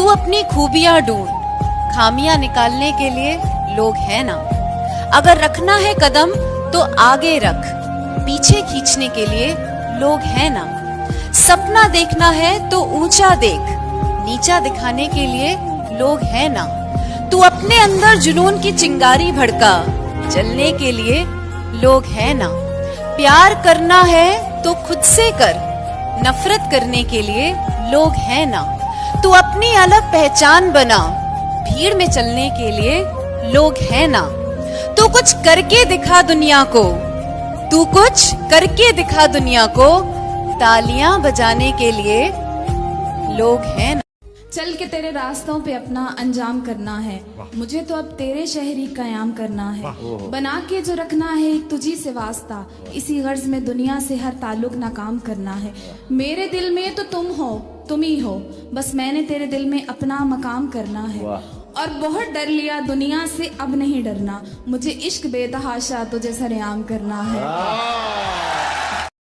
तू अपनी खूबियां ढूंढ, खामियां निकालने के लिए लोग हैं ना। अगर रखना है कदम तो आगे रख, पीछे खींचने के लिए लोग हैं ना। सपना देखना है तो ऊंचा देख, नीचा दिखाने के लिए लोग हैं ना। तू अपने अंदर जुनून की चिंगारी भड़का, जलने के लिए लोग हैं ना। प्यार करना है तो खुद से कर, नफरत करने के लिए लोग हैं ना। तू अपनी अलग पहचान बना, भीड़ में चलने के लिए लोग हैं ना। तू कुछ करके दिखा दुनिया को, तू कुछ करके दिखा दुनिया को, तालियां बजाने के लिए लोग हैं ना। चल के तेरे रास्तों पे अपना अंजाम करना है, मुझे तो अब तेरे शहर ही कयाम करना है। बना के जो रखना है एक तुझी से वास्ता, इसी गर्ज में दुनिया से हर ताल्लुक नाकाम करना है। मेरे दिल में तो तुम हो, तुम ही हो, बस मैंने तेरे दिल में अपना मकाम करना है। और बहुत डर लिया दुनिया से, अब नहीं डरना, मुझे इश्क बेतहाशा तुझे सरेआम करना है।